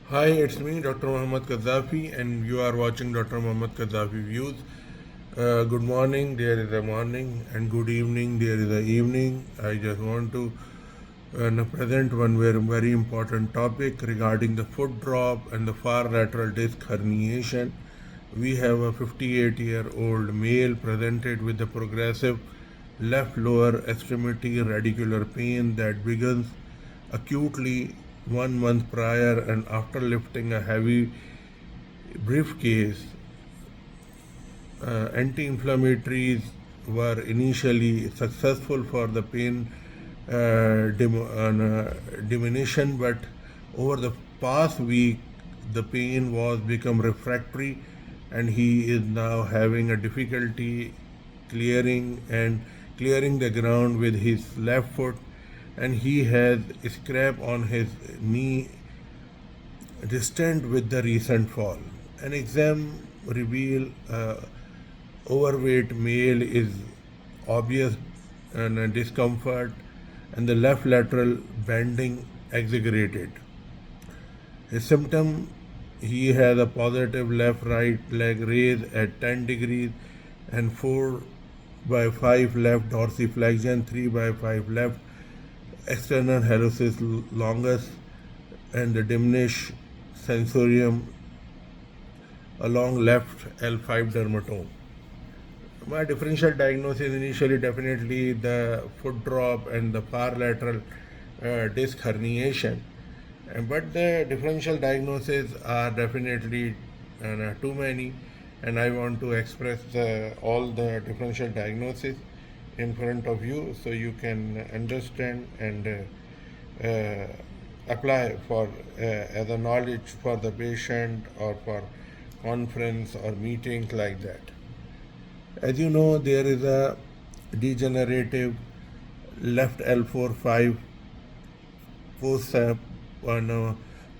Hi, it's me, Dr. Muhammad Kadhafi, and you are watching Dr. Muhammad Kadhafi Views. Good morning, there is a morning, and good evening, there is a evening. I just want to present one very important topic regarding the foot drop and the far lateral disc herniation. We have a 58-year-old male presented with the progressive left lower extremity radicular pain that begins acutely 1 month prior and after lifting a heavy briefcase. Anti-inflammatories were initially successful for the pain diminution, but over the past week, the pain was become refractory, and he is now having a difficulty clearing the ground with his left foot, and he has a scrap on his knee distant with the recent fall. An exam reveal overweight male is obvious and discomfort, and the left lateral bending exaggerated. His symptom: he has a positive left right leg raise at 10 degrees and 4 by 5 left dorsiflexion, 3 by 5 left external hallucis longus, and the diminished sensorium along left L5 dermatome. My differential diagnosis initially definitely the foot drop and the far lateral disc herniation, but the differential diagnoses are definitely too many, and I want to express all the differential diagnoses in front of you so you can understand and apply for as a knowledge for the patient or for conference or meetings like that. As you know, there is a degenerative left L4-5 post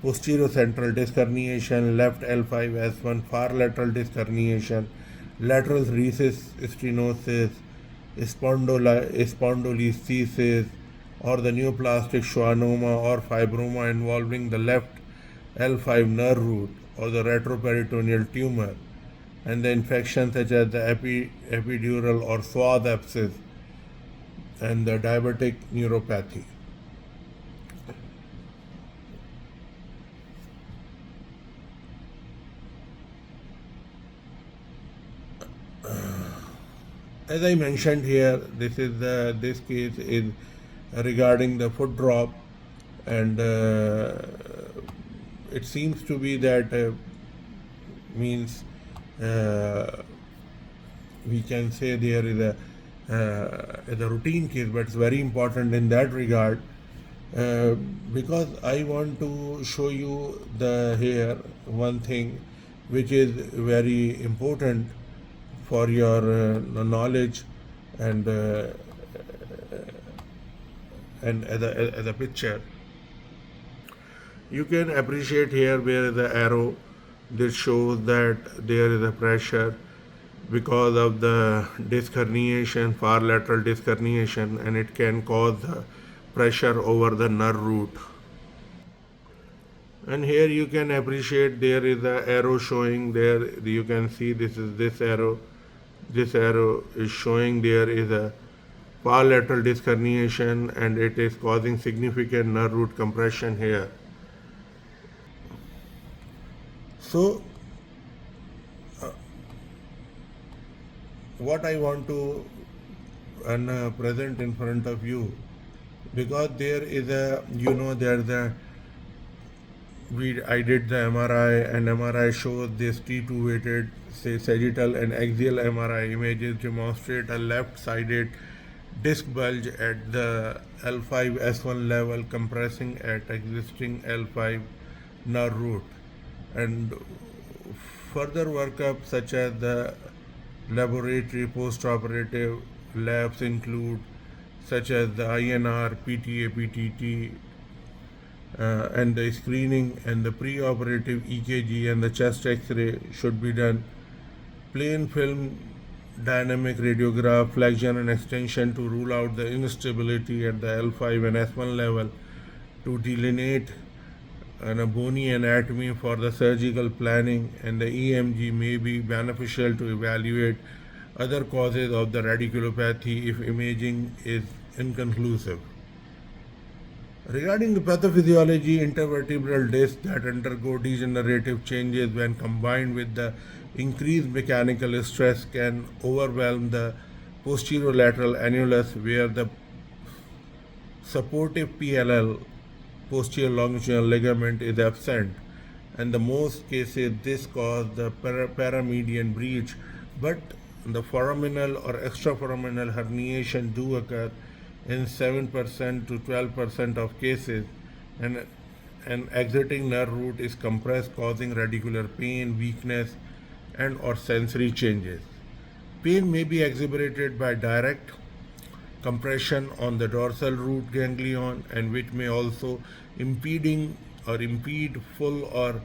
posterior central disc herniation, left L5S1 far lateral disc herniation, lateral rhesus stenosis, spondylolisthesis, or the neoplastic schwannoma or fibroma involving the left L5 nerve root or the retroperitoneal tumor, and the infections such as the epidural or swath abscess and the diabetic neuropathy. As I mentioned here, this case is regarding the foot drop, and it seems to be that means uh, we can say there is a routine case, but it's very important in that regard because I want to show you the here one thing which is very important for your knowledge and as a picture. You can appreciate here where the arrow this shows that there is a pressure because of the disc herniation, far lateral disc herniation, and it can cause pressure over the nerve root. And here you can appreciate there is a arrow showing there. You can see this is this arrow. This arrow is showing there is a far lateral disc herniation, and it is causing significant nerve root compression here. So what I want to present in front of you, because there is a there's a I did the MRI, and MRI shows this T2 weighted say sagittal and axial MRI images demonstrate a left-sided disc bulge at the L5S1 level compressing at existing L5 nerve root, and further workup such as the laboratory post-operative labs include such as the INR, PTA, PTT, and the screening and the pre-operative EKG and the chest X-ray should be done. Plain film dynamic radiograph, flexion and extension to rule out the instability at the L5 and S1 level to delineate and a bony anatomy for the surgical planning, and the EMG may be beneficial to evaluate other causes of the radiculopathy if imaging is inconclusive. Regarding the pathophysiology, intervertebral discs that undergo degenerative changes when combined with the increased mechanical stress can overwhelm the posterolateral annulus, where the supportive PLL, posterior longitudinal ligament, is absent, and in most cases this causes the paramedian breach, but the foraminal or extraforaminal herniation do occur in 7% to 12% of cases, and an exiting nerve root is compressed, causing radicular pain, weakness, and or sensory changes. Pain may be exacerbated by direct compression on the dorsal root ganglion, and which may also impede full or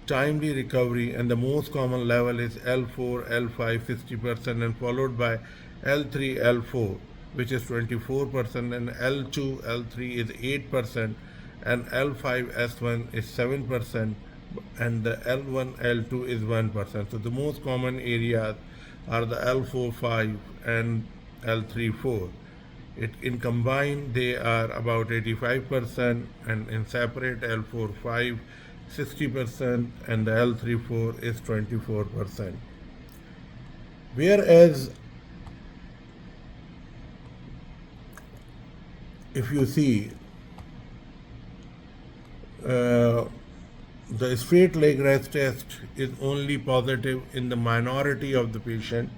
timely recovery, and the most common level is L4, L5 60%, and followed by L3, L4, which is 24%, and L2, L3 is 8%, and L5, S1 is 7%, and the L1, L2 is 1%. So the most common areas are the L4, 5 and L3, 4. In combined, they are about 85%, and in separate L4, 5, 60%, and the L3, 4 is 24%. Whereas, if you see, the straight leg rest test is only positive in the minority of the patient,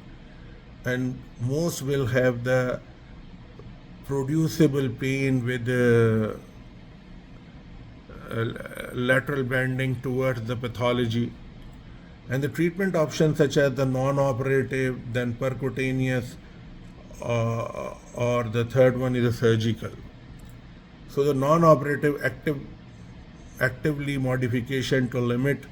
and most will have the producible pain with lateral bending towards the pathology, and the treatment options such as the non-operative, then percutaneous, or the third one is a surgical. So the non-operative actively modification to limit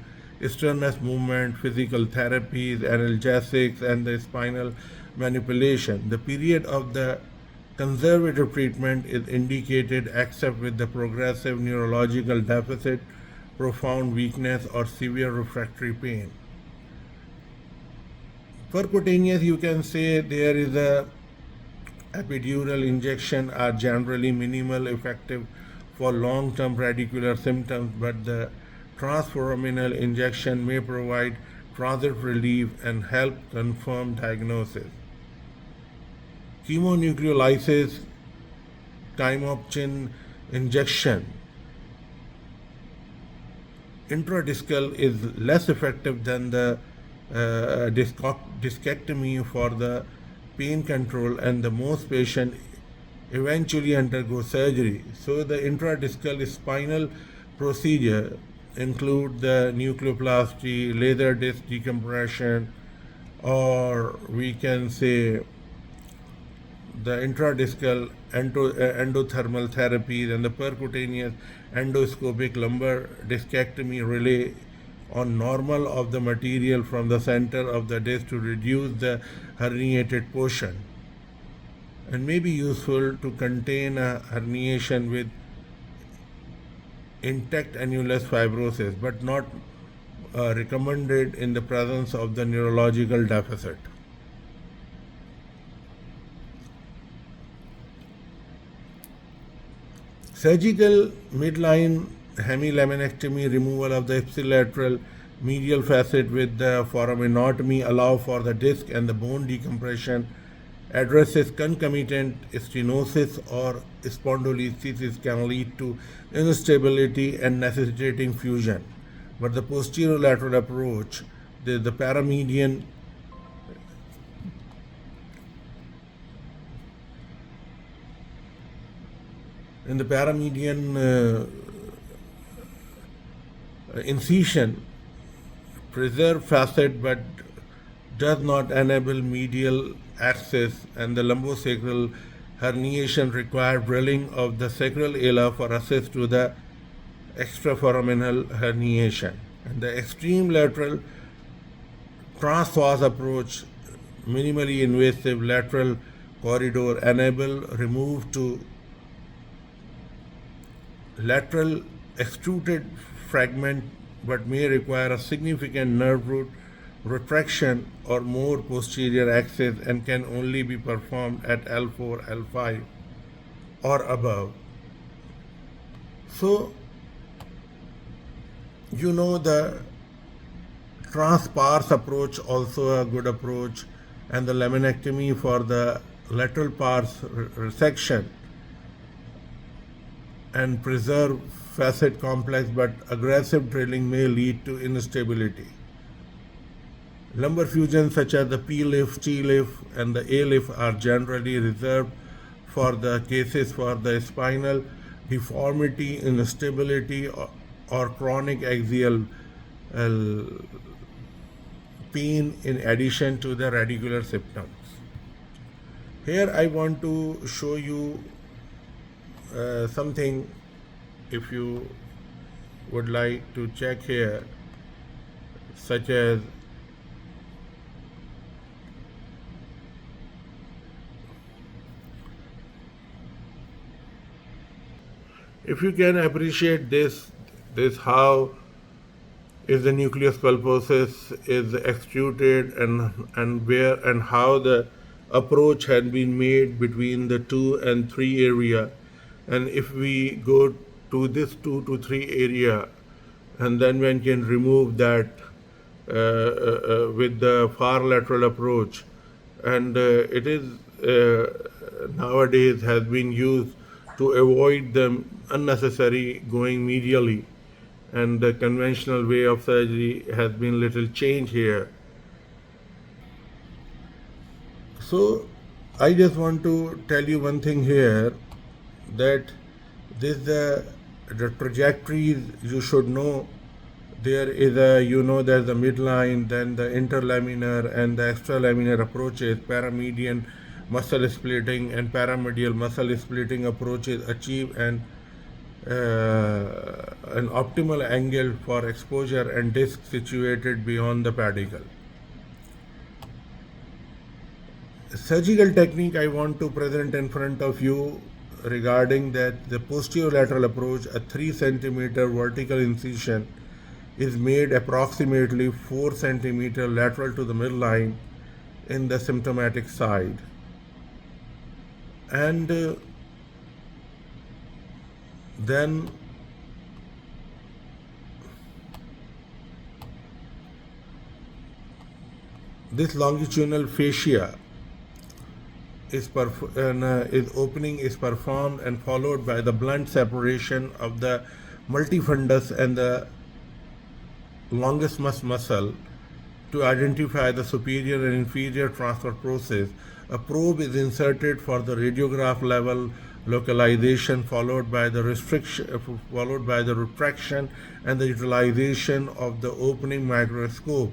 strenuous movement, physical therapies, analgesics, and the spinal manipulation. The period of the conservative treatment is indicated except with the progressive neurological deficit, profound weakness, or severe refractory pain. Percutaneous, you can say there is a epidural injection are generally minimal effective for long-term radicular symptoms, but the transforaminal injection may provide transit relief and help confirm diagnosis. Chemonucleolysis, timopcin injection, intradiscal is less effective than the discectomy for the pain control, and the most patients eventually undergo surgery. So the intradiscal spinal procedure include the nucleoplasty, laser disc decompression, or we can say the intradiscal endothermal therapies, and the percutaneous endoscopic lumbar discectomy rely on normal of the material from the center of the disc to reduce the herniated portion, and may be useful to contain a herniation with intact annulus fibrosis, but not recommended in the presence of the neurological deficit. Surgical midline hemilaminectomy, removal of the ipsilateral medial facet with the foraminotomy, allow for the disc and the bone decompression, addresses concomitant stenosis or spondylolisthesis, can lead to instability and necessitating fusion. But the posterolateral approach, the paramedian in the paramedian incision preserve facet but does not enable medial access, and the lumbosacral herniation require drilling of the sacral ala for access to the extraforaminal herniation. And the extreme lateral transverse approach, minimally invasive lateral corridor, enable remove to lateral extruded fragment but may require a significant nerve root retraction or more posterior axis and can only be performed at L4, L5 or above. So, the transpars approach also a good approach, and the laminectomy for the lateral pars resection and preserve facet complex, but aggressive drilling may lead to instability. Lumbar fusions such as the P-lift, T-lift, and the A-lift are generally reserved for the cases for the spinal deformity, instability, or chronic axial pain in addition to the radicular symptoms. Here I want to show you something. If you would like to check here, such as if you can appreciate this how is the nucleus pulposus is extruded, and where and how the approach had been made between the 2 and 3 area, and if we go to this 2 to 3 area, and then one can remove that with the far lateral approach, and it is nowadays has been used to avoid the unnecessary going medially, and the conventional way of surgery has been little change here. So I just want to tell you one thing here, that this the trajectories you should know. There is there's the midline, then the interlaminar and the extralaminar approaches, paramedian muscle splitting and paramedial muscle splitting approaches achieve an optimal angle for exposure and disc situated beyond the pedicle. Surgical technique I want to present in front of you regarding that the posterior lateral approach, a 3 centimeter vertical incision is made approximately 4 centimeter lateral to the midline in the symptomatic side, and then this longitudinal fascia is opening is performed and followed by the blunt separation of the multifundus and the longissimus muscle to identify the superior and inferior transfer process. A probe is inserted for the radiograph level localization, followed by the retraction and the utilization of the opening microscope.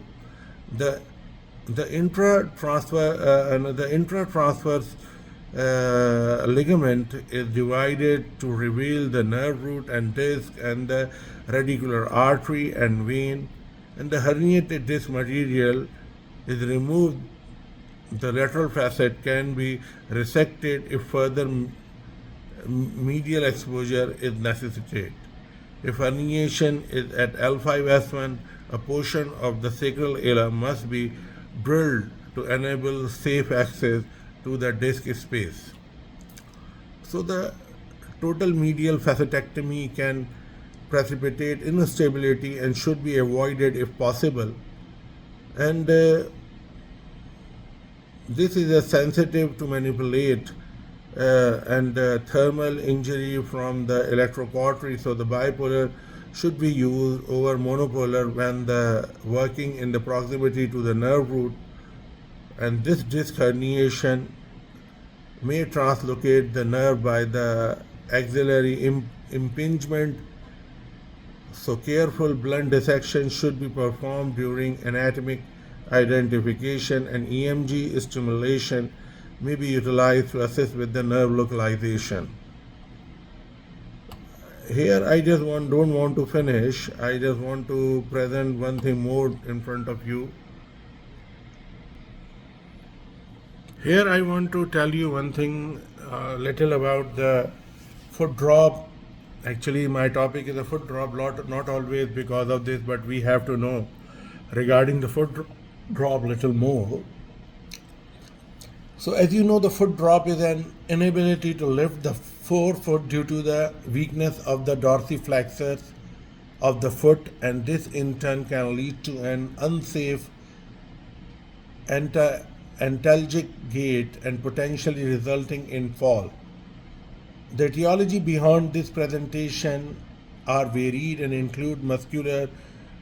The intratransverse ligament is divided to reveal the nerve root and disc and the radicular artery and vein, and the herniated disc material is removed. The lateral facet can be resected if further medial exposure is necessitated. If herniation is at L5S1, a portion of the sacral ala must be drilled to enable safe access to the disc space. So the total medial facetectomy can precipitate instability and should be avoided if possible. And this is a sensitive to manipulate, and thermal injury from the electrocautery. So the bipolar should be used over monopolar when the working in the proximity to the nerve root, and this disc herniation may translocate the nerve by the axillary impingement. So careful blunt dissection should be performed during anatomic identification, and EMG stimulation may be utilized to assist with the nerve localization. Here I just don't want to finish. I just want to present one thing more in front of you. Here I want to tell you one thing little about the foot drop Actually, my topic is a foot drop, not always because of this, but we have to know regarding the drop little more. So, as you know, the foot drop is an inability to lift the forefoot due to the weakness of the dorsiflexors of the foot, and this in turn can lead to an unsafe antalgic gait and potentially resulting in fall. The etiology behind this presentation are varied and include muscular,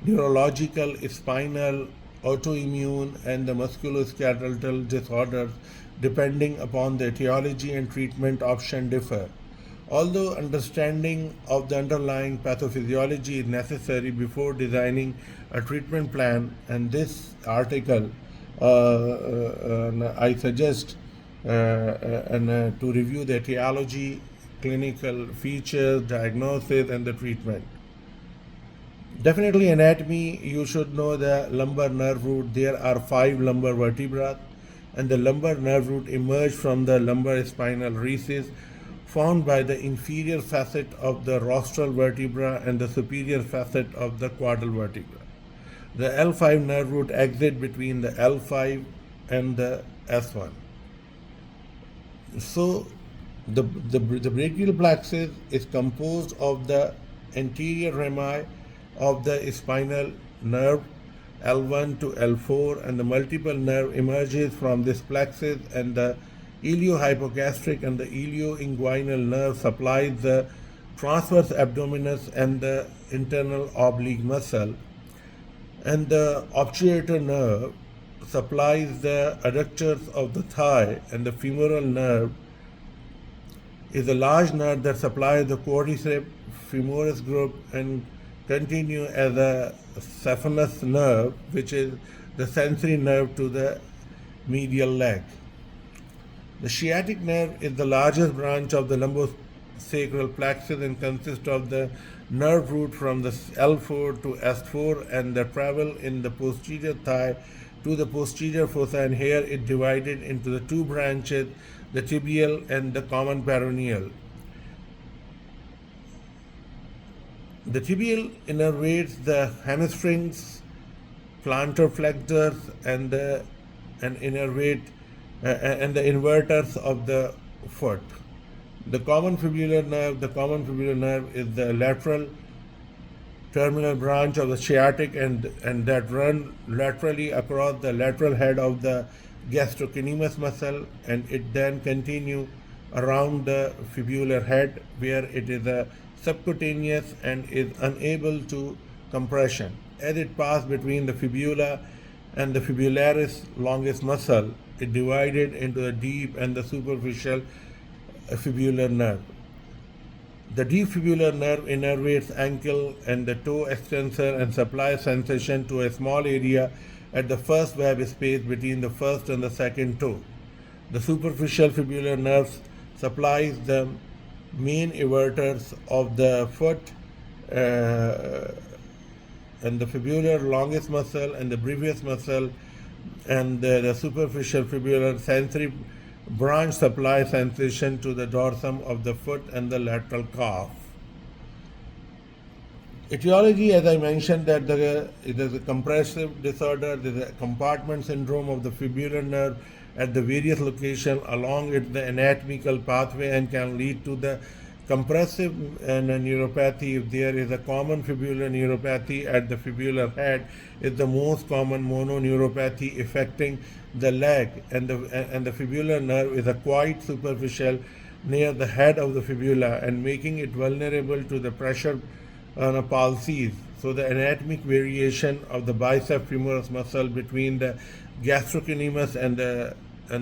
neurological, spinal, autoimmune, and the musculoskeletal disorders, depending upon the etiology and treatment option differ. Although understanding of the underlying pathophysiology is necessary before designing a treatment plan, and this article I suggest to review the etiology, clinical features, diagnosis, and the treatment. Definitely anatomy, you should know the lumbar nerve root. There are 5 lumbar vertebrae, and the lumbar nerve root emerge from the lumbar spinal recess formed by the inferior facet of the rostral vertebra and the superior facet of the caudal vertebra. The L5 nerve root exit between the L5 and the S1. So the brachial plexus is composed of the anterior rami of the spinal nerve L1 to L4, and the multiple nerve emerges from this plexus, and the iliohypogastric and the ilioinguinal nerve supplies the transverse abdominis and the internal oblique muscle, and the obturator nerve supplies the adductors of the thigh, and the femoral nerve is a large nerve that supplies the quadriceps femoris group and continue as a saphenous nerve, which is the sensory nerve to the medial leg. The sciatic nerve is the largest branch of the lumbosacral plexus and consists of the nerve root from the L4 to S4 and the travel in the posterior thigh to the posterior fossa, and here it divided into the 2 branches, the tibial and the common peroneal. The tibial innervates the hamstrings, plantar flexors, and innervate and the inverters of the foot. The common fibular nerve is the lateral terminal branch of the sciatic and that run laterally across the lateral head of the gastrocnemius muscle, and it then continue around the fibular head where it is a subcutaneous and is unable to compression. As it passes between the fibula and the fibularis longus muscle, it divided into the deep and the superficial fibular nerve. The deep fibular nerve innervates ankle and the toe extensor and supplies sensation to a small area at the first web space between the first and the second toe. The superficial fibular nerve supplies the main everters of the foot and the fibular longus muscle and the brevis muscle, and the superficial fibular sensory branch supplies sensation to the dorsum of the foot and the lateral calf. Etiology, as I mentioned, that it is a compressive disorder. There is a compartment syndrome of the fibular nerve at the various locations along its the anatomical pathway and can lead to the compressive neuropathy. If there is a common fibular neuropathy at the fibular head, is the most common mononeuropathy affecting the leg, and the fibular nerve is a quite superficial near the head of the fibula and making it vulnerable to the pressure pulses. So the anatomic variation of the bicep femoris muscle between the gastrocnemius and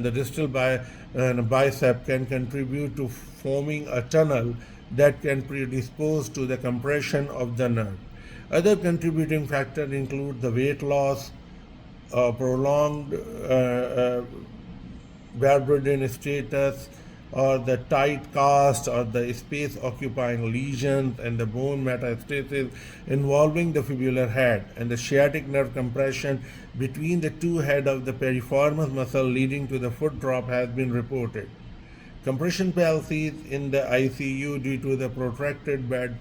the distal bicep can contribute to forming a tunnel that can predispose to the compression of the nerve. Other contributing factors include the weight loss, prolonged bedridden status, or the tight cast, or the space occupying lesions, and the bone metastasis involving the fibular head, and the sciatic nerve compression between the 2 heads of the piriformis muscle leading to the foot drop has been reported. Compression palsies in the ICU due to the protracted bed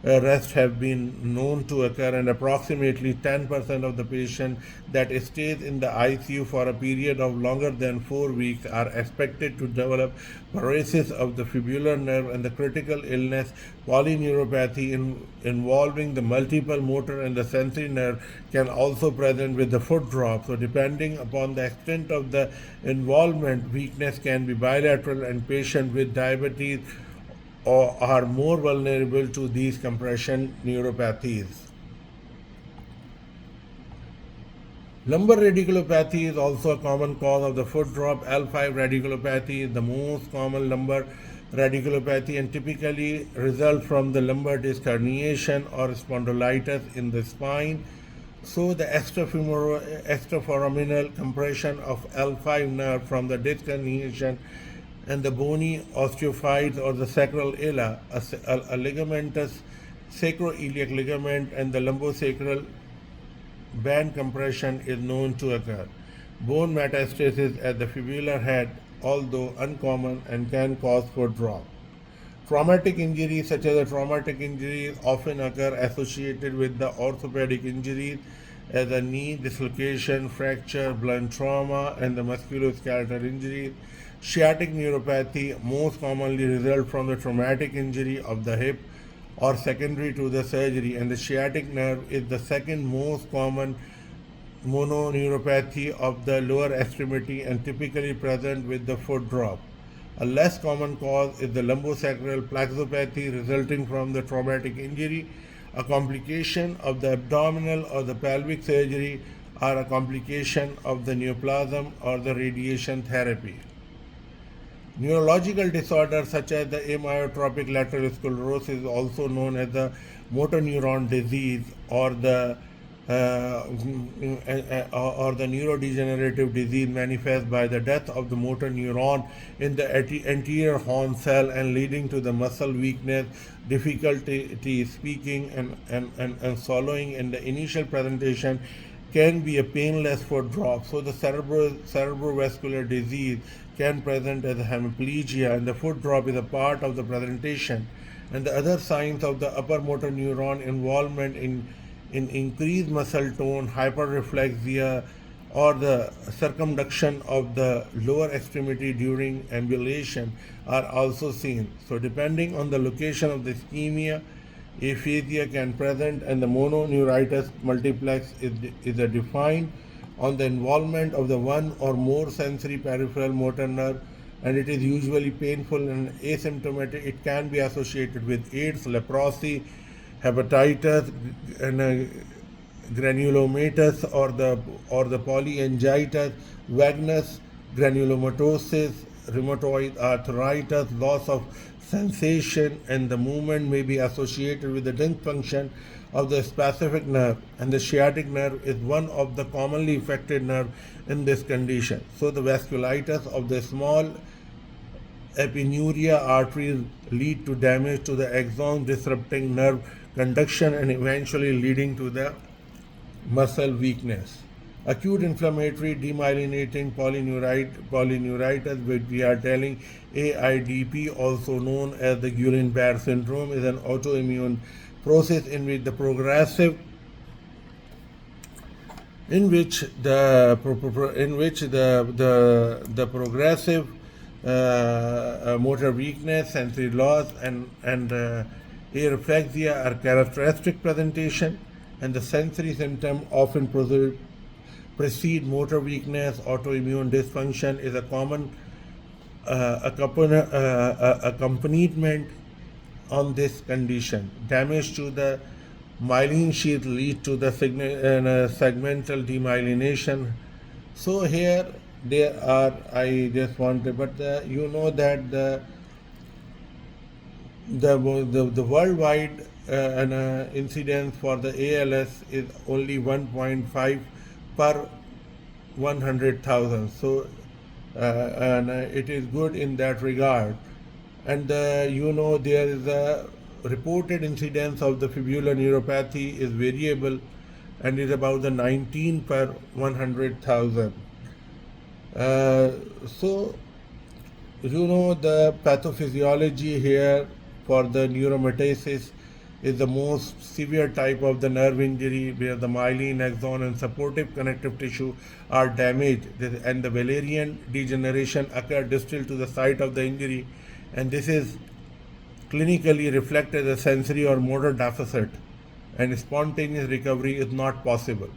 rest have been known to occur, and approximately 10% of the patients that stays in the ICU for a period of longer than 4 weeks are expected to develop paralysis of the fibular nerve, and the critical illness polyneuropathy involving the multiple motor and the sensory nerve can also present with the foot drop. So depending upon the extent of the involvement, weakness can be bilateral, and patients with diabetes or are more vulnerable to these compression neuropathies. Lumbar radiculopathy is also a common cause of the foot drop. L5 radiculopathy is the most common lumbar radiculopathy and typically results from the lumbar disc herniation or spondylitis in the spine. So the extraforaminal compression of L5 nerve from the disc herniation and the bony osteophytes or the sacral ila, a ligamentous sacroiliac ligament, and the lumbosacral band compression is known to occur. Bone metastasis at the fibular head, although uncommon, and can cause foot drop. Traumatic injuries such as traumatic injuries often occur associated with the orthopedic injuries as a knee dislocation, fracture, blunt trauma, and the musculoskeletal injuries. Sciatic neuropathy most commonly results from the traumatic injury of the hip or secondary to the surgery, and the sciatic nerve is the second most common mononeuropathy of the lower extremity and typically present with the foot drop. A less common cause is the lumbosacral plexopathy resulting from the traumatic injury, a complication of the abdominal or the pelvic surgery, or a complication of the neoplasm or the radiation therapy. Neurological disorders such as the amyotrophic lateral sclerosis, also known as the motor neuron disease, or the neurodegenerative disease, manifest by the death of the motor neuron in the anterior horn cell and leading to the muscle weakness, difficulty speaking and swallowing. In the initial presentation can be a painless foot drop. So the cerebrovascular disease can present as a hemiplegia, and the foot drop is a part of the presentation. And the other signs of the upper motor neuron involvement in increased muscle tone, hyperreflexia, or the circumduction of the lower extremity during ambulation are also seen. So depending on the location of the ischemia, aphasia can present, and the mononeuritis multiplex is defined on the involvement of the one or more sensory peripheral motor nerve, and it is usually painful and asymptomatic. It can be associated with AIDS, leprosy, hepatitis, and granulomatous or the polyangiitis, vagus granulomatosis, rheumatoid arthritis, loss of sensation and the movement may be associated with the dysfunction of the specific nerve, and the sciatic nerve is one of the commonly affected nerve in this condition. So the vasculitis of the small epinuria arteries lead to damage to the axons, disrupting nerve conduction and eventually leading to the muscle weakness. Acute inflammatory demyelinating polyneuritis, which we are telling AIDP, also known as the Guillain-Barré syndrome, is an autoimmune process in which the progressive motor weakness, sensory loss, and areflexia are characteristic presentation, and the sensory symptom often precede motor weakness. Autoimmune dysfunction is a common accompaniment on this condition. Damage to the myelin sheath leads to the segmental demyelination. So here there are, I just wanted, but you know that the worldwide incidence for the ALS is only 1.5 per 100,000. So and it is good in that regard. And you know, there is a reported incidence of the fibular neuropathy is variable and is about the 19 per 100,000. So The pathophysiology here for the neurometastasis is the most severe type of the nerve injury where the myelin, axon, and supportive connective tissue are damaged, and the Valerian degeneration occur distal to the site of the injury, and this is clinically reflected as a sensory or motor deficit, and spontaneous recovery is not possible.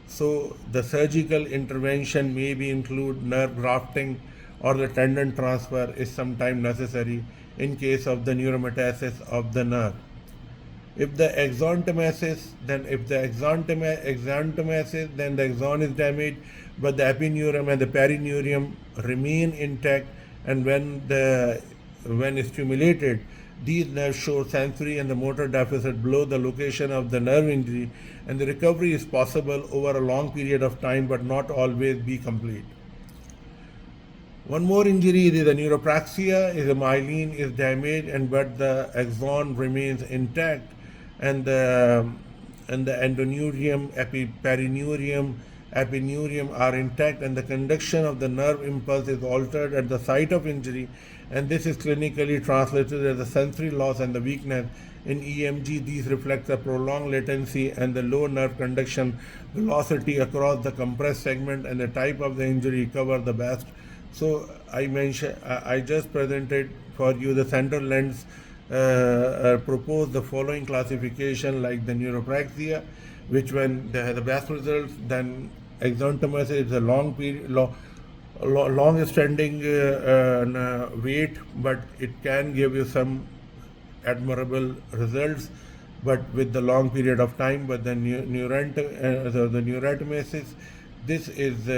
So the surgical intervention may be include nerve grafting or the tendon transfer is sometimes necessary in case of the neurometastasis of the nerve. If the axontomasis, then the axon is damaged, but the epineurium and the perineurium remain intact, and when stimulated, these nerves show sensory and the motor deficit below the location of the nerve injury, and the recovery is possible over a long period of time, but not always be complete. One more injury is a neuropraxia, is a myelin is damaged and but the axon remains intact, and the endoneurium, perineurium, epineurium are intact, and the conduction of the nerve impulse is altered at the site of injury, and this is clinically translated as a sensory loss and the weakness. In EMG, these reflect a prolonged latency and the low nerve conduction velocity across the compressed segment, and the type of the injury cover the best. So I just presented for you the central lens proposed the following classification like the neuropraxia, which when they have the best results, then axontomasis is a long period, long standing wait, but it can give you some admirable results, but with the long period of time. But the neuratomasis, this is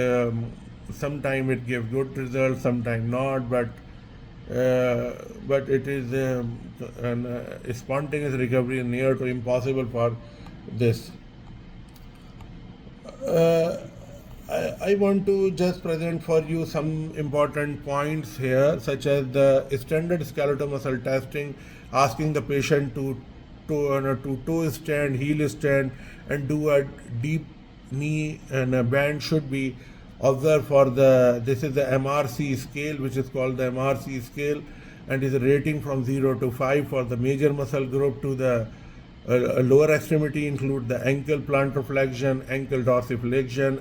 sometime it gives good results, sometime not, but it is spontaneous recovery near to impossible for this. I want to just present for you some important points here, such as the standard skeletal muscle testing, asking the patient to toe stand, heel stand, and do a deep knee and a bend should be observed for this is the MRC scale, which is called the MRC scale, and is a rating from 0 to 5 for the major muscle group. To the lower extremity include the ankle plantar flexion, ankle dorsiflexion,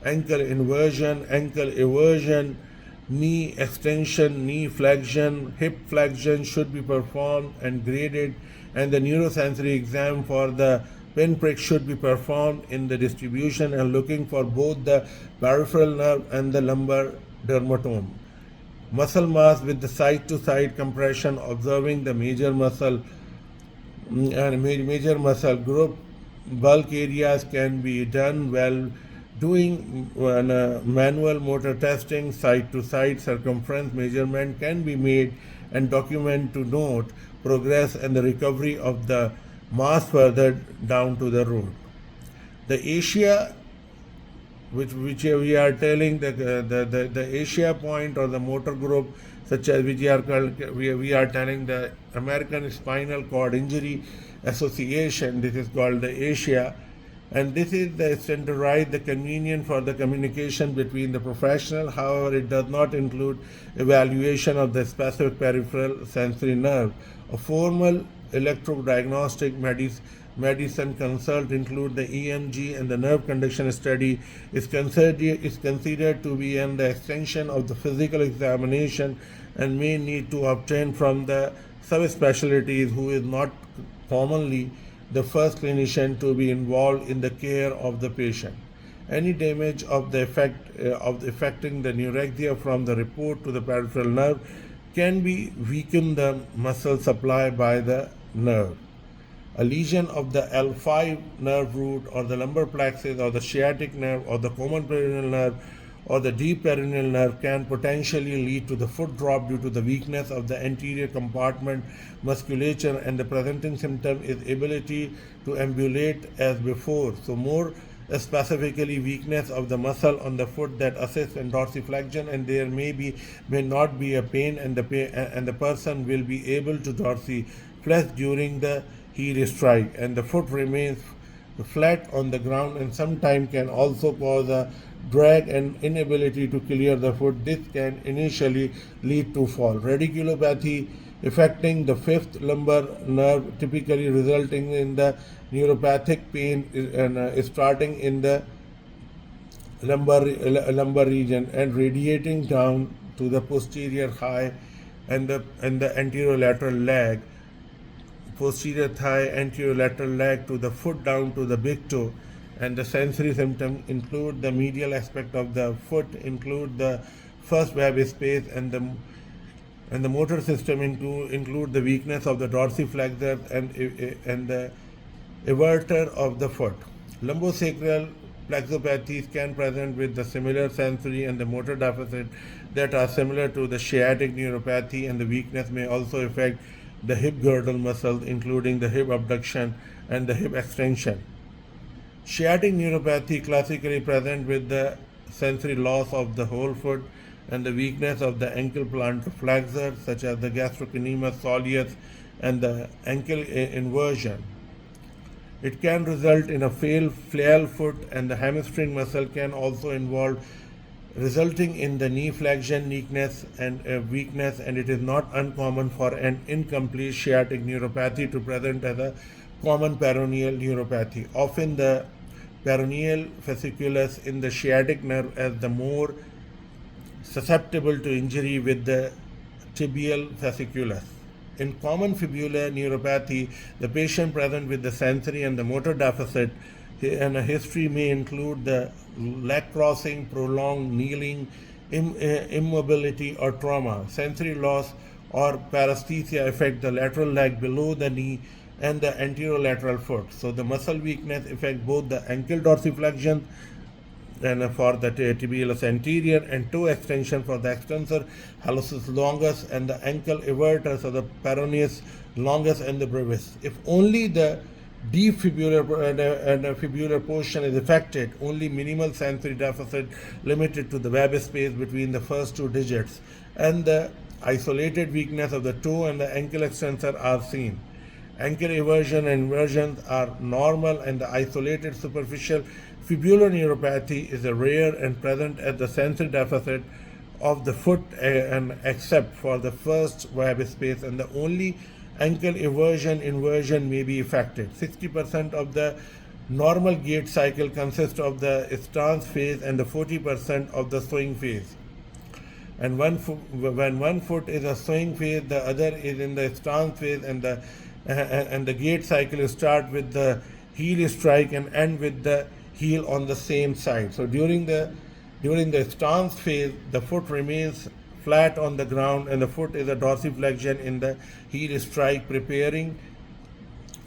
ankle inversion, ankle eversion, knee extension, knee flexion, hip flexion should be performed and graded, and the neurosensory exam for the pinprick should be performed in the distribution and looking for both the peripheral nerve and the lumbar dermatome. Muscle mass with the side to side compression, observing the major muscle and major muscle group bulk areas can be done while doing manual motor testing. Side to side circumference measurement can be made and document to note progress and the recovery of the mass further down to the root. The Asia, which we are telling the Asia point or the motor group, such as we are telling the American Spinal Cord Injury Association. This is called the Asia, and this is the standardized, the convenient for the communication between the professional. However, it does not include evaluation of the specific peripheral sensory nerve. A formal electrodiagnostic medicine consult include the EMG, and the nerve conduction study is considered to be an extension of the physical examination and may need to obtain from the subspecialties who is not commonly the first clinician to be involved in the care of the patient. Any damage of the affecting the neuralgia from the report to the peripheral nerve can be weaken the muscle supply by the nerve. A lesion of the L5 nerve root or the lumbar plexus or the sciatic nerve or the common peroneal nerve or the deep peroneal nerve can potentially lead to the foot drop due to the weakness of the anterior compartment musculature, and the presenting symptom is ability to ambulate as before. So more specifically weakness of the muscle on the foot that assists in dorsiflexion, and there may not be a pain, and the person will be able to dorsiflex during the heel strike, and the foot remains flat on the ground, and sometimes can also cause a drag, and inability to clear the foot. This can initially lead to fall. Radiculopathy affecting the fifth lumbar nerve, typically resulting in the neuropathic pain starting in the lumbar region and radiating down to the posterior thigh and the anterolateral leg, posterior thigh, anterolateral leg to the foot down to the big toe. And the sensory symptoms include the medial aspect of the foot, include the first web space, and the motor system include the weakness of the dorsiflexors and the everter of the foot. Lumbosacral plexopathies can present with the similar sensory and the motor deficit that are similar to the sciatic neuropathy, and the weakness may also affect the hip girdle muscles, including the hip abduction and the hip extension. Sciatic neuropathy classically present with the sensory loss of the whole foot and the weakness of the ankle plantar flexor, such as the gastrocnemius soleus and the ankle inversion. It can result in a flail foot, and the hamstring muscle can also involve, resulting in the knee flexion weakness, and it is not uncommon for an incomplete sciatic neuropathy to present as a common peroneal neuropathy. Often the peroneal fasciculus in the sciatic nerve as the more susceptible to injury with the tibial fasciculus. In common fibular neuropathy, the patient present with the sensory and the motor deficit and a history may include the leg crossing, prolonged kneeling, immobility, or trauma. Sensory loss or paresthesia affect the lateral leg below the knee and the anterolateral foot. So the muscle weakness affects both the ankle dorsiflexion and for the tibialis anterior, and toe extension for the extensor hallucis longus, and the ankle everter, so the peroneus longus and the brevis. If only the deep fibular and fibular portion is affected, only minimal sensory deficit limited to the web space between the first two digits, and the isolated weakness of the toe and the ankle extensor are seen. Ankle eversion and inversions are normal, and the isolated superficial fibular neuropathy is a rare and present at the sensory deficit of the foot, and except for the first web space, and the only ankle inversion may be affected. 60% of the normal gait cycle consists of the stance phase and the 40% of the swing phase. And when one foot is a swing phase, the other is in the stance phase, and the gait cycle start with the heel strike and end with the heel on the same side. So during the stance phase, the foot remains flat on the ground, and the foot is a dorsiflexion in the heel strike, preparing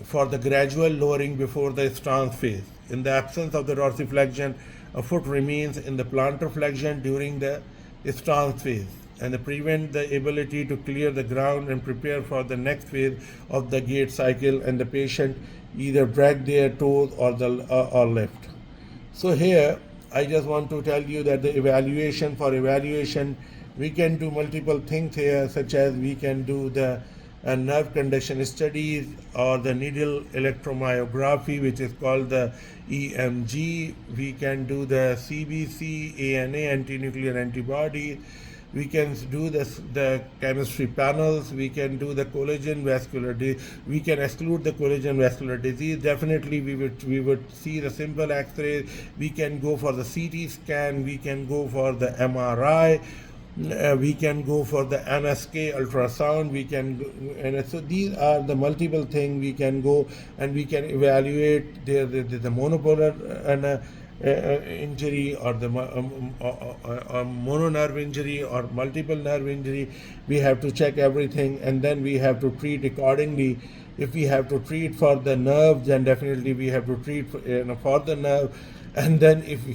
for the gradual lowering before the stance phase. In the absence of the dorsiflexion, a foot remains in the plantar flexion during the stance phase, and prevent the ability to clear the ground and prepare for the next phase of the gait cycle, and the patient either drag their toes or lift. So here I just want to tell you that the evaluation we can do multiple things here, such as we can do the nerve conduction studies or the needle electromyography, which is called the EMG. We can do the CBC, ANA, anti-nuclear antibody. We can do the chemistry panels. We can do the collagen vascular disease. We can exclude the collagen vascular disease. Definitely, we would see the simple X-ray. We can go for the CT scan. We can go for the MRI. We can go for the NSK ultrasound. And so these are the multiple things we can go, and we can evaluate the monopolar and injury, or the mononerve injury or multiple nerve injury. We have to check everything, and then we have to treat accordingly. If we have to treat for the nerve, then definitely we have to treat for the nerve, and then if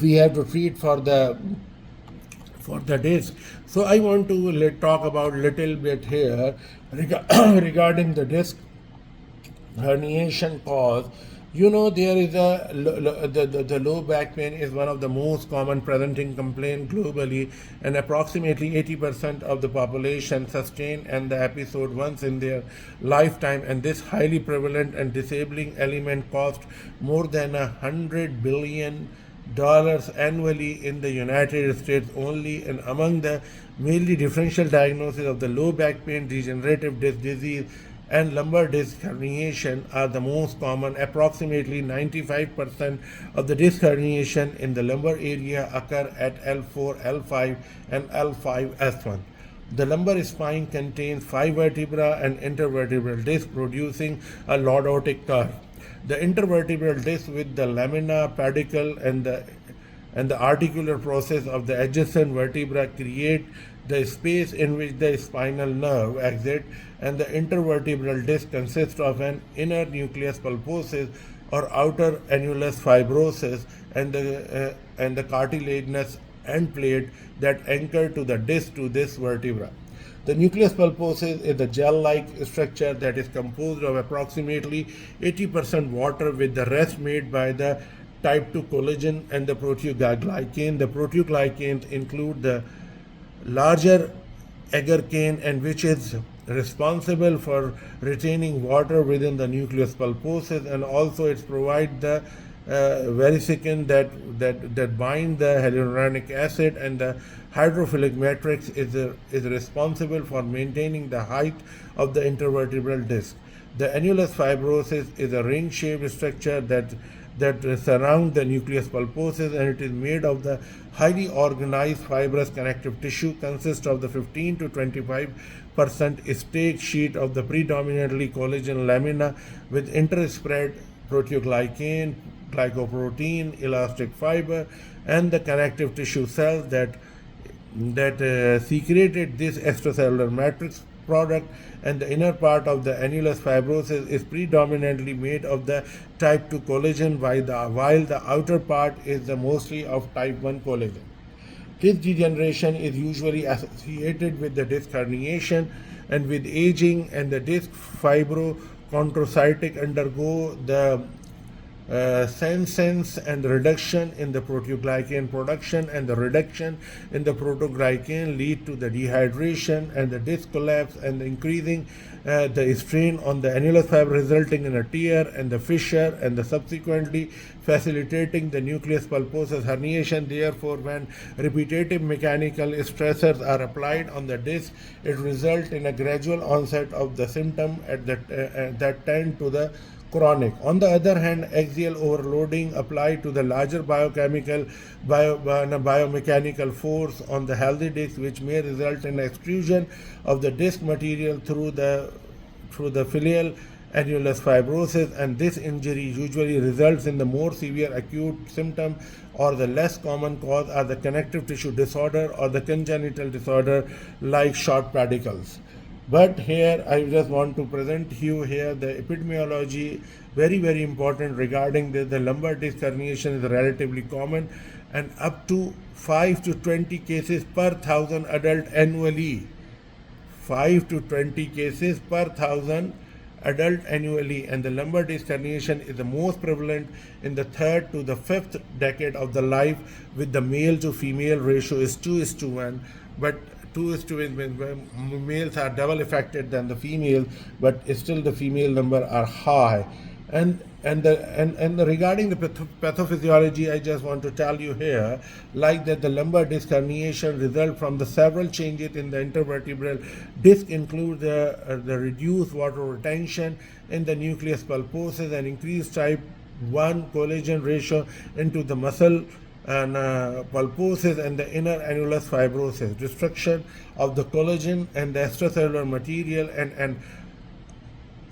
we have to treat for the disc. So I want to talk about little bit here regarding the disc herniation cause. There is the low back pain is one of the most common presenting complaint globally, and approximately 80% of the population sustain and the episode once in their lifetime, and this highly prevalent and disabling element cost more than $100 billion annually in the United States only, and among the mainly differential diagnoses of the low back pain, degenerative disc disease, and lumbar disc herniation are the most common. Approximately 95% of the disc herniation in the lumbar area occur at L4, L5, and L5S1. The lumbar spine contains 5 vertebrae and intervertebral disc producing a lordotic curve. The intervertebral disc with the lamina, pedicle, and the articular process of the adjacent vertebra create the space in which the spinal nerve exits, and the intervertebral disc consists of an inner nucleus pulposus or outer annulus fibrosus and the cartilaginous end plate that anchor to the disc to this vertebra. The nucleus pulposus is a gel-like structure that is composed of approximately 80% water, with the rest made by the type 2 collagen and the proteoglycan. The proteoglycans include the larger agarcan, and which is responsible for retaining water within the nucleus pulposus, and also it provides the vesicant that bind the hyaluronic acid, and the hydrophilic matrix is responsible for maintaining the height of the intervertebral disc. The annulus fibrosus is a ring-shaped structure that surrounds the nucleus pulposus, and it is made of the highly organized fibrous connective tissue, consists of the 15 to 25% stake sheet of the predominantly collagen lamina with interspread proteoglycan, glycoprotein, elastic fiber, and the connective tissue cells that secreted this extracellular matrix product. And the inner part of the annulus fibrosus is predominantly made of the type 2 collagen, while the outer part is mostly of type 1 collagen. This degeneration is usually associated with the disc herniation, and with aging and the disc fibrochondrocytic undergo the senescence and reduction in the proteoglycan production, and the reduction in the proteoglycan lead to the dehydration and the disc collapse and the increasing the strain on the annulus fiber, resulting in a tear and the fissure, and the subsequently facilitating the nucleus pulposus herniation. Therefore, when repetitive mechanical stressors are applied on the disc, it results in a gradual onset of the symptom that tend to the chronic. On the other hand, axial overloading applied to the larger biomechanical force on the healthy disc, which may result in extrusion of the disc material through the filial annulus fibrosis, and this injury usually results in the more severe acute symptom, or the less common cause are the connective tissue disorder or the congenital disorder like short pedicles. But here I just want to present you here the epidemiology, very very important regarding the lumbar disc herniation is relatively common, and up to 5 to 20 cases per 1,000 adult annually. 5 to 20 cases per 1,000 adult annually, and the lumbar disc herniation is the most prevalent in the 3rd to the 5th decade of the life, with the male to female ratio is 2:1, but 2:1 males are double affected than the female, but still the female number are high. And regarding the pathophysiology, I just want to tell you here, like that the lumbar disc herniation result from the several changes in the intervertebral disc, include the reduced water retention in the nucleus pulposus, and increased type 1 collagen ratio into the muscle and pulposus and the inner annulus fibrosis, destruction of the collagen and the extracellular material, and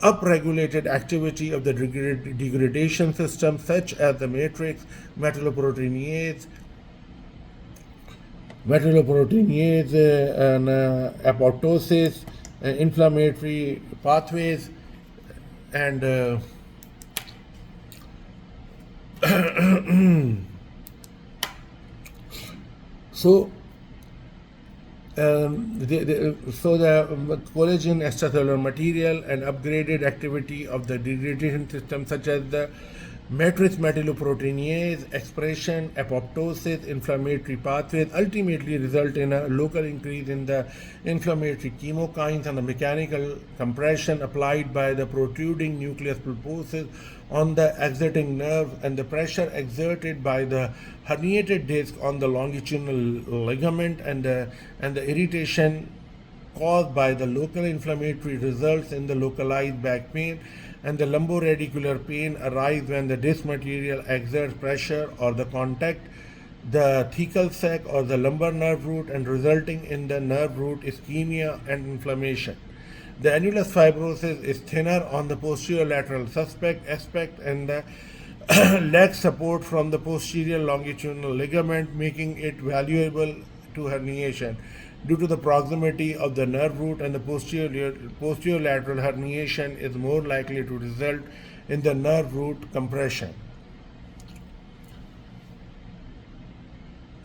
upregulated activity of the degradation system, such as the matrix, metalloproteinase, and apoptosis, inflammatory pathways, and so the collagen, extracellular material, and upgraded activity of the degradation system, such as the matrix metalloproteinase expression, apoptosis, inflammatory pathways, ultimately result in a local increase in the inflammatory chemokines and the mechanical compression applied by the protruding nucleus pulposus on the exiting nerve, and the pressure exerted by the herniated disc on the longitudinal ligament and the irritation caused by the local inflammatory results in the localized back pain, and the lumboradicular pain arise when the disc material exerts pressure or the contact the thecal sac or the lumbar nerve root, and resulting in the nerve root ischemia and inflammation. The annulus fibrosus is thinner on the posterior lateral aspect and the lacks support from the posterior longitudinal ligament, making it valuable to herniation. Due to the proximity of the nerve root and the posterior lateral herniation is more likely to result in the nerve root compression.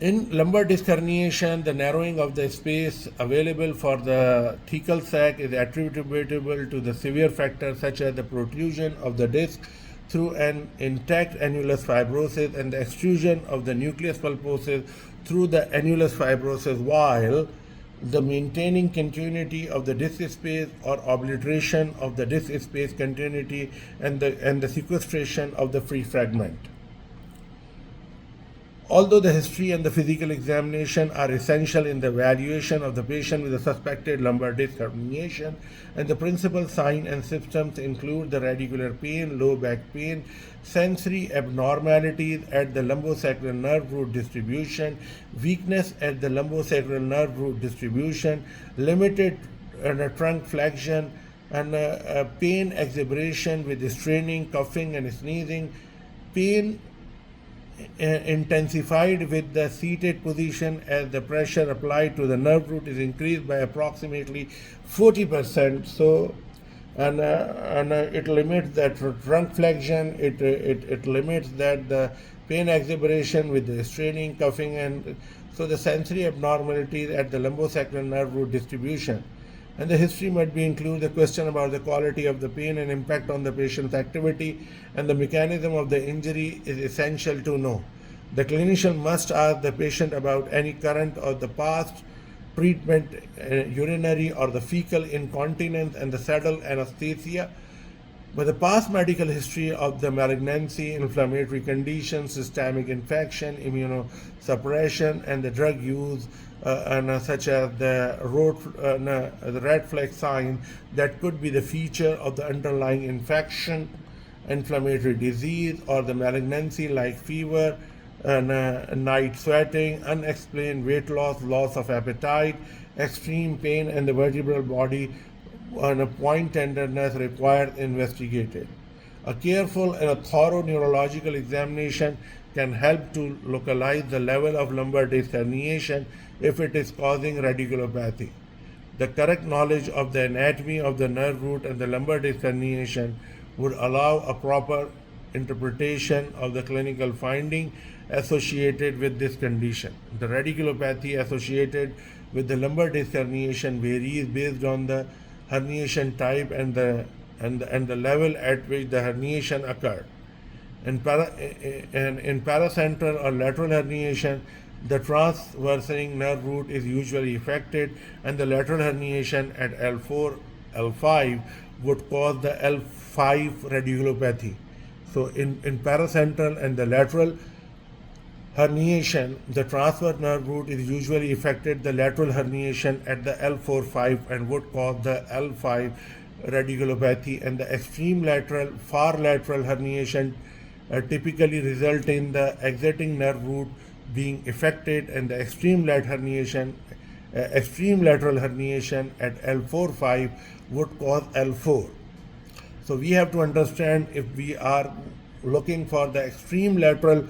In lumbar disc herniation, the narrowing of the space available for the thecal sac is attributable to the severe factors such as the protrusion of the disc through an intact annulus fibrosus and the extrusion of the nucleus pulposus through the annulus fibrosus, while the maintaining continuity of the disc space or obliteration of the disc space continuity and the sequestration of the free fragment. Although the history and the physical examination are essential in the evaluation of the patient with a suspected lumbar disc herniation, and the principal signs and symptoms include the radicular pain, low back pain, sensory abnormalities at the lumbosacral nerve root distribution, weakness at the lumbosacral nerve root distribution, limited trunk flexion, and pain exacerbation with straining, coughing, and sneezing, pain intensified with the seated position as the pressure applied to the nerve root is increased by approximately 40%. So, and it limits that trunk flexion. It limits that the pain exacerbation with the straining, coughing, and so the sensory abnormalities at the lumbosacral nerve root distribution. And the history might be include the question about the quality of the pain and impact on the patient's activity, and the mechanism of the injury is essential to know. The clinician must ask the patient about any current or the past treatment, urinary or the fecal incontinence, and the saddle anesthesia. But the past medical history of the malignancy, inflammatory conditions, systemic infection, immunosuppression, and the drug use, such as the red flag sign that could be the feature of the underlying infection, inflammatory disease, or the malignancy like fever, night sweating, unexplained weight loss, loss of appetite, extreme pain, and the vertebral body and a point tenderness required investigated. A careful and a thorough neurological examination can help to localize the level of lumbar disc herniation if it is causing radiculopathy. The correct knowledge of the anatomy of the nerve root and the lumbar disc herniation would allow a proper interpretation of the clinical finding associated with this condition. The radiculopathy associated with the lumbar disc herniation varies based on the herniation type and the level at which the herniation occurred. In paracentral or lateral herniation, the transversing nerve root is usually affected, and the lateral herniation at L4, L5 would cause the L5 radiculopathy. So in paracentral and the lateral herniation, the transverse nerve root is usually affected, the lateral herniation at the L4-5 and would cause the L5 radiculopathy, and the extreme lateral, far lateral herniation typically result in the exiting nerve root being affected, and the extreme lateral herniation at L4-5 would cause L4. So we have to understand, if we are looking for the extreme lateral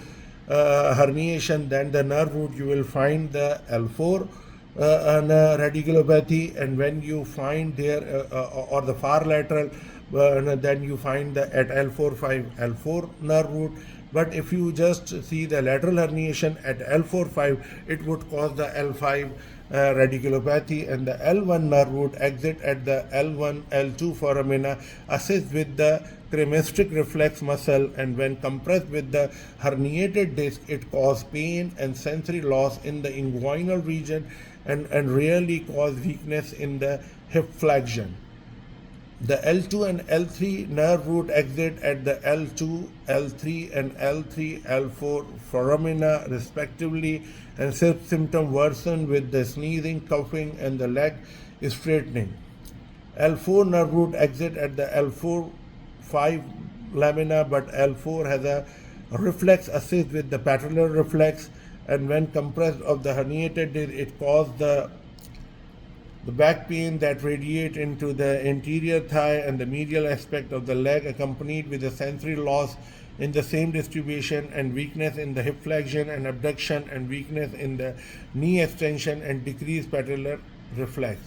herniation, then the nerve root you will find the L4 radiculopathy, and when you find there or the far lateral, then you find at L4-5 L4 nerve root. But if you just see the lateral herniation at L4-5, it would cause the L5 radiculopathy, and the L1 nerve root exit at the L1 L2 foramina, assist with the cremasteric reflex muscle, and when compressed with the herniated disc, it causes pain and sensory loss in the inguinal region, and rarely cause weakness in the hip flexion. The L2 and L3 nerve root exit at the L2, L3, and L3, L4 foramina respectively, and symptom worsen with the sneezing, coughing, and the leg straightening. L4 nerve root exit at the L4 5 lamina, but L4 has a reflex assist with the patellar reflex, and when compressed of the herniated disc, it caused the back pain that radiate into the anterior thigh and the medial aspect of the leg, accompanied with a sensory loss in the same distribution, and weakness in the hip flexion and abduction, and weakness in the knee extension, and decreased patellar reflex.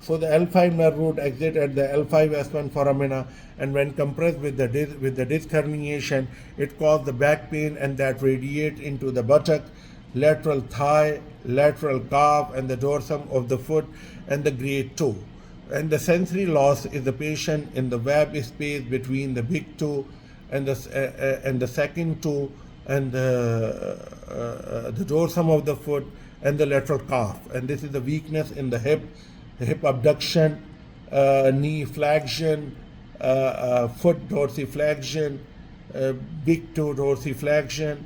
So the L5 nerve root exit at the L5S1 foramina, and when compressed with the disc herniation, it caused the back pain and that radiate into the buttock, lateral thigh, lateral calf, and the dorsum of the foot and the great toe. And the sensory loss is the patient in the web space between the big toe and the second toe, and the dorsum of the foot and the lateral calf. And this is the weakness in the hip abduction, knee flexion, foot dorsiflexion, big toe dorsiflexion,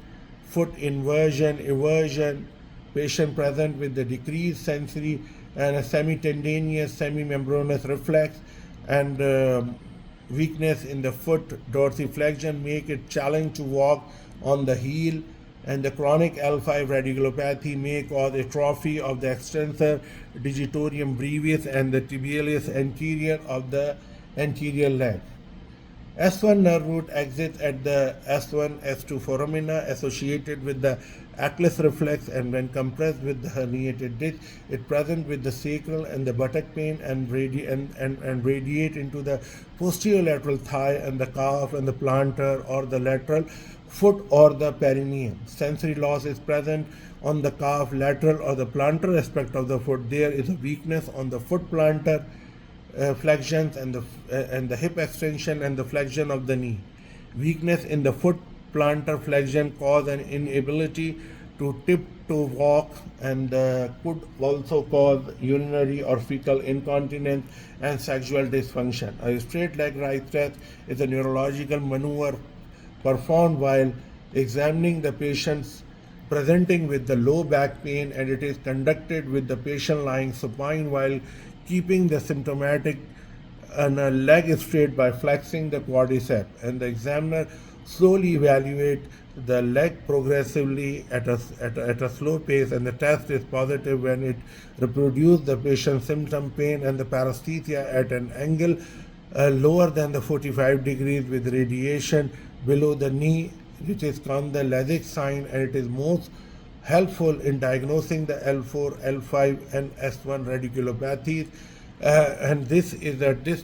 foot inversion, eversion, patient present with the decreased sensory and a semi-tendinous, semi-membranous reflex, and weakness in the foot dorsiflexion make it challenge to walk on the heel, and the chronic L5 radiculopathy may cause atrophy of the extensor digitorum brevis and the tibialis anterior of the anterior leg. S1 nerve root exits at the S1, S2 foramina associated with the Achilles reflex, and when compressed with the herniated disc, it present with the sacral and the buttock pain, and radiate into the posterior lateral thigh and the calf and the plantar or the lateral foot or the perineum. Sensory loss is present on the calf, lateral or the plantar aspect of the foot. There is a weakness on the foot plantar flexions and the hip extension and the flexion of the knee. Weakness in the foot plantar flexion cause an inability to tiptoe walk, and could also cause urinary or fecal incontinence and sexual dysfunction. A straight leg rise test is a neurological maneuver performed while examining the patients presenting with the low back pain, and it is conducted with the patient lying supine while keeping the symptomatic and a leg straight by flexing the quadriceps, and the examiner slowly evaluate the leg progressively at a slow pace, and the test is positive when it reproduces the patient's symptom pain and the paresthesia at an angle lower than the 45 degrees with radiation below the knee, which is called the Lasik sign, and it is most helpful in diagnosing the L4, L5, and S1 radiculopathies. And this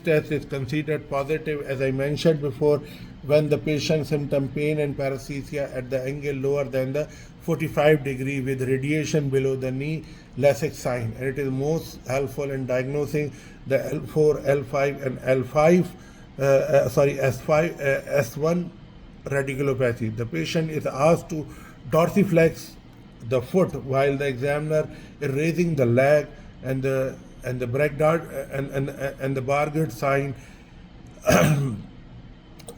test is considered positive, as I mentioned before, when the patient symptom pain and paresthesia at the angle lower than the 45 degree with radiation below the knee, Lasik sign, and it is most helpful in diagnosing the L4, L5, and S1 radiculopathy. The patient is asked to dorsiflex the foot while the examiner is raising the leg, and the Bragdart and the Bargard sign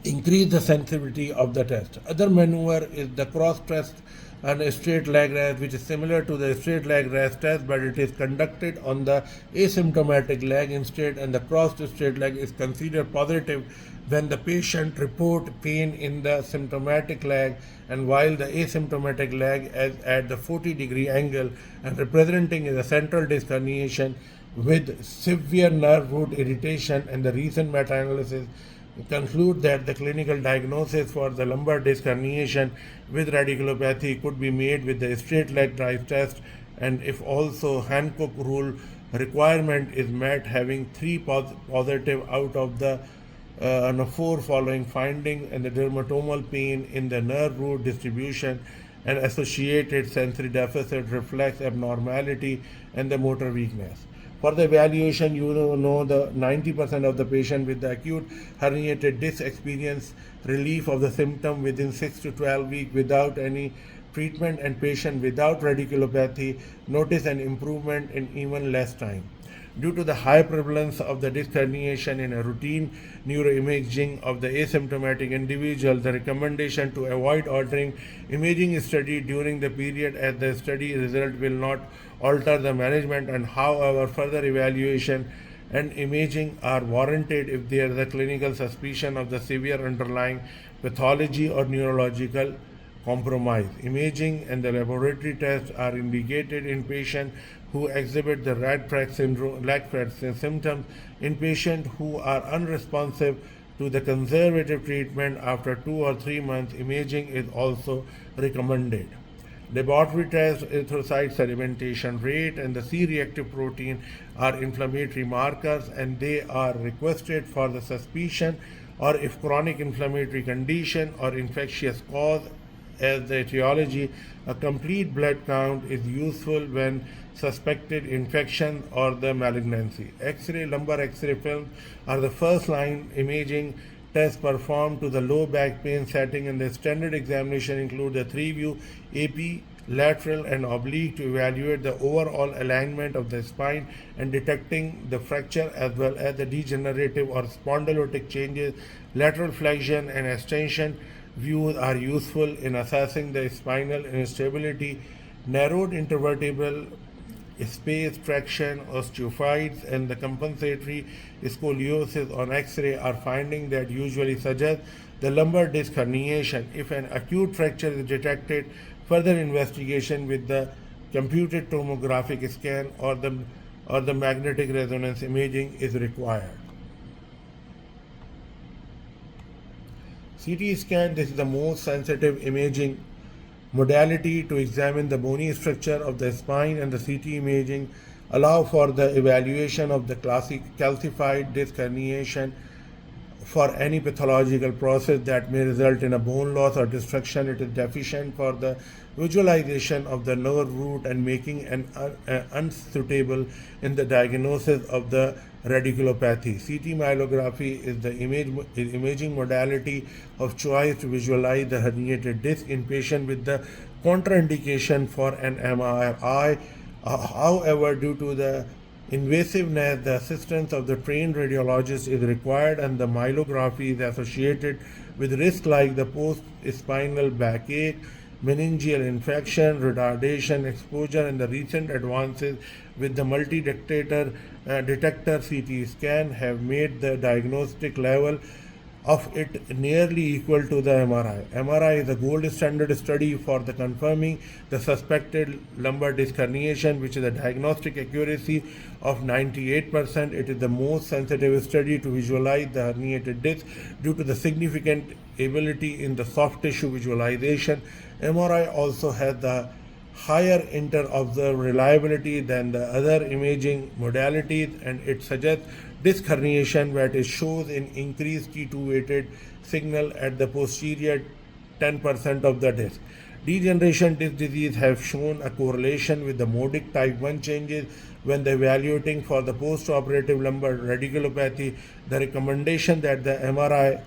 increase the sensitivity of the test. Other maneuver is the cross test and a straight leg raise, which is similar to the straight leg raise test, but it is conducted on the asymptomatic leg instead, and the crossed straight leg is considered positive when the patient report pain in the symptomatic leg, and while the asymptomatic leg is at the 40-degree angle and representing is a central disc herniation with severe nerve root irritation, and the recent meta-analysis conclude that the clinical diagnosis for the lumbar disc herniation with radiculopathy could be made with the straight leg drive test, and if also Hancock rule requirement is met, having 3 positive out of the 4 following finding, and the dermatomal pain in the nerve root distribution and associated sensory deficit, reflex abnormality, and the motor weakness. For the evaluation, you know the 90% of the patient with the acute herniated disc experience relief of the symptom within 6 to 12 weeks without any treatment, and patient without radiculopathy notice an improvement in even less time. Due to the high prevalence of the disc herniation in a routine neuroimaging of the asymptomatic individual, the recommendation to avoid altering imaging study during the period as the study result will not alter the management, and however further evaluation and imaging are warranted if there is a clinical suspicion of the severe underlying pathology or neurological compromise. Imaging and the laboratory tests are indicated in patients who exhibit the red flag syndrome, symptoms. In patients who are unresponsive to the conservative treatment after 2 or 3 months, imaging is also recommended. Laboratory tests, erythrocyte sedimentation rate, and the C-reactive protein are inflammatory markers, and they are requested for the suspicion or if chronic inflammatory condition or infectious cause. As the etiology, a complete blood count is useful when suspected infection or the malignancy. X-ray, lumbar X-ray films are the first line imaging tests performed to the low back pain setting, and the standard examination include the 3-view AP, lateral and oblique to evaluate the overall alignment of the spine and detecting the fracture as well as the degenerative or spondylotic changes. Lateral flexion and extension views are useful in assessing the spinal instability. Narrowed intervertebral space traction, osteophytes, and the compensatory scoliosis on X-ray are findings that usually suggest the lumbar disc herniation. If an acute fracture is detected, further investigation with the computed tomographic scan or the magnetic resonance imaging is required. CT scan, this is the most sensitive imaging modality to examine the bony structure of the spine, and the CT imaging allow for the evaluation of the classic calcified disc herniation for any pathological process that may result in a bone loss or destruction. It is deficient for the visualization of the nerve root and making an unsuitable in the diagnosis of the radiculopathy. CT myelography is the imaging modality of choice to visualize the herniated disc in patients with the contraindication for an MRI. However, due to the invasiveness, the assistance of the trained radiologist is required, and the myelography is associated with risks like the post-spinal backache, meningeal infection, retardation, exposure, and the recent advances with the multi-detector CT scan have made the diagnostic level of it nearly equal to the MRI. MRI is the gold standard study for the confirming the suspected lumbar disc herniation, which is a diagnostic accuracy of 98%. It is the most sensitive study to visualize the herniated disc due to the significant ability in the soft tissue visualization. MRI also has the higher inter-observed reliability than the other imaging modalities, and it suggests disc herniation that it shows an increased T2 weighted signal at the posterior 10% of the disc. Degeneration disc disease have shown a correlation with the modic type 1 changes when evaluating for the post-operative lumbar radiculopathy. The recommendation that the MRI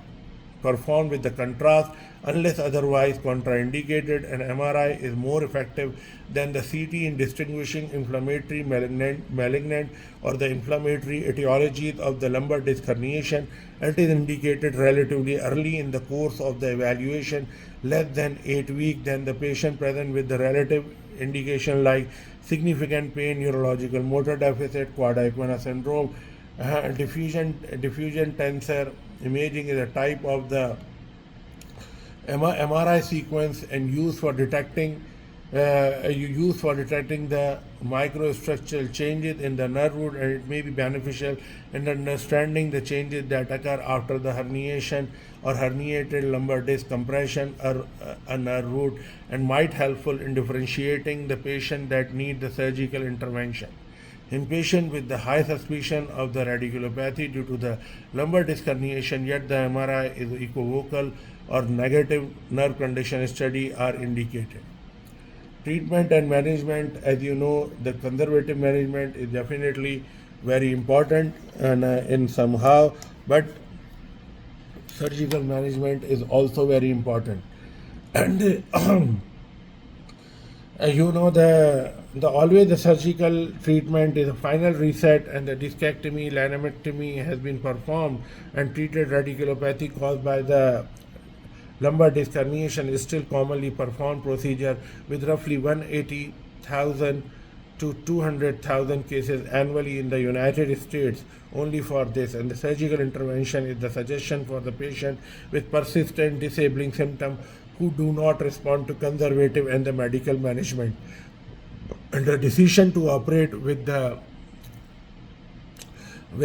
performed with the contrast unless otherwise contraindicated, and MRI is more effective than the CT in distinguishing inflammatory malignant or the inflammatory etiologies of the lumbar disc herniation. It is indicated relatively early in the course of the evaluation, less than 8 weeks, than the patient present with the relative indication like significant pain, neurological motor deficit, quad-equina syndrome. Diffusion tensor imaging is a type of the MRI sequence and used for detecting the microstructural changes in the nerve root, and it may be beneficial in understanding the changes that occur after the herniation or herniated lumbar disc compression or a nerve root, and might helpful in differentiating the patient that need the surgical intervention. In patients with the high suspicion of the radiculopathy due to the lumbar disc herniation, yet the MRI is equivocal or negative nerve condition study are indicated. Treatment and management, as you know, the conservative management is definitely very important and in somehow, but surgical management is also very important. And The always the surgical treatment is a final reset, and the discectomy, laminectomy has been performed, and treated radiculopathy caused by the lumbar disc herniation is still commonly performed procedure with roughly 180,000 to 200,000 cases annually in the United States only for this, and the surgical intervention is the suggestion for the patient with persistent disabling symptom who do not respond to conservative and the medical management, and the decision to operate with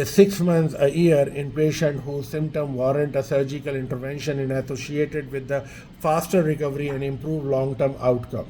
6 months a year in patient whose symptoms warrant a surgical intervention and associated with the faster recovery and improved long-term outcome.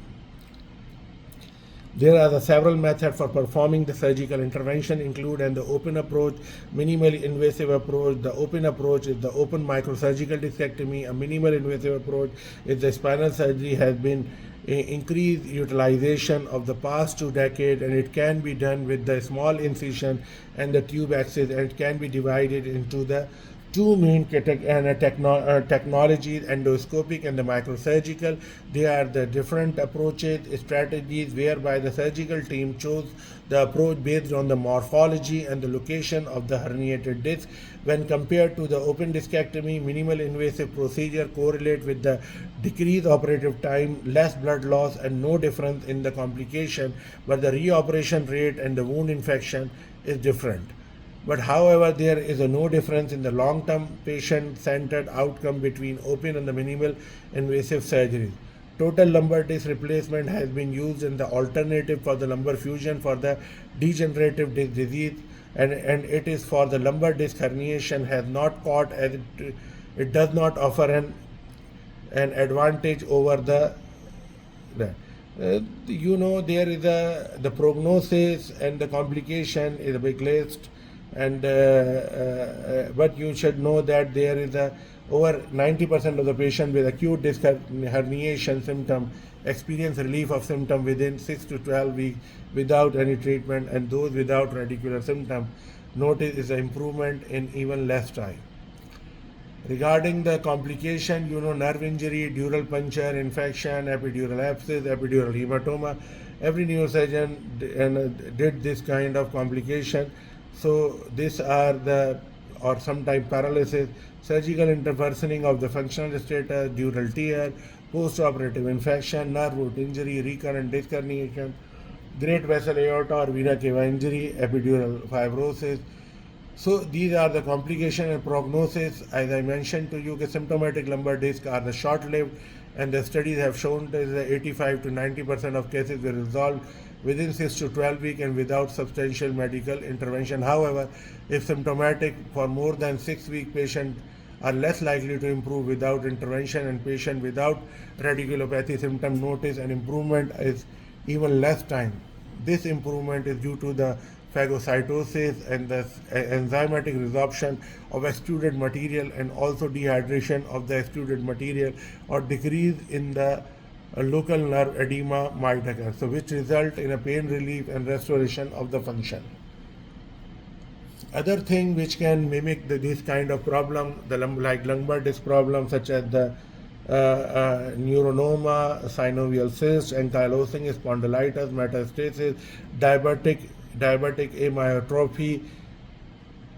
There are several methods for performing the surgical intervention include the open approach, minimally invasive approach. The open approach is the open microsurgical discectomy. A minimal invasive approach is the spinal surgery has been increased utilization of the past 2 decades, and it can be done with the small incision and the tube axis, and it can be divided into the two main technologies, endoscopic and the microsurgical. They are the different approaches, strategies whereby the surgical team chose the approach based on the morphology and the location of the herniated disc. When compared to the open discectomy, minimal invasive procedure correlate with the decreased operative time, less blood loss, and no difference in the complication, but the reoperation rate and the wound infection is different. But however, there is no difference in the long-term patient-centered outcome between open and the minimal invasive surgeries. Total lumbar disc replacement has been used in the alternative for the lumbar fusion for the degenerative disc disease, and it is for the lumbar disc herniation has not caught as it does not offer an advantage over the there is the prognosis and the complication is a big list, and but you should know that there is over 90% of the patient with acute disc herniation symptom experience relief of symptom within 6 to 12 weeks without any treatment, and those without radicular symptom notice is an improvement in even less time. Regarding the complication, nerve injury, dural puncture, infection, epidural abscess, epidural hematoma, every neurosurgeon did this kind of complication. So these are or sometimes paralysis, surgical interversioning of the functional status, dural tear, post-operative infection, nerve root injury, recurrent disc herniation, great vessel aorta or vena cava injury, epidural fibrosis. So these are the complication and prognosis. As I mentioned to you, the symptomatic lumbar disc are the short-lived, and the studies have shown that 85 to 90% of cases were resolved within 6 to 12 weeks and without substantial medical intervention. However, if symptomatic for more than 6 weeks, patients are less likely to improve without intervention, and patients without radiculopathy symptom notice an improvement is even less time. This improvement is due to the phagocytosis and the enzymatic resorption of extruded material, and also dehydration of the extruded material or decrease in the local nerve edema might occur, so which result in a pain relief and restoration of the function. Other thing which can mimic this kind of problem, like lumbar disc problem, such as the neuronoma, synovial cyst, ankylosing spondylitis, metastasis, diabetic amyotrophy,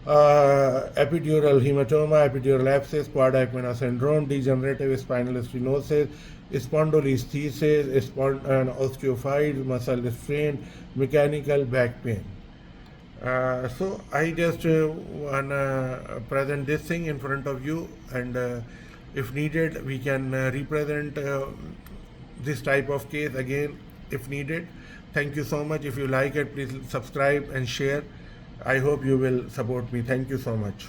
epidural hematoma, epidural abscess, Quard-Eichmann syndrome, degenerative spinal stenosis, spondylolisthesis, osteophytes, muscle strain, mechanical back pain. So I just want to present this thing in front of you, and if needed, we can represent this type of case again if needed. Thank you so much. If you like it, please subscribe and share. I hope you will support me. Thank you so much.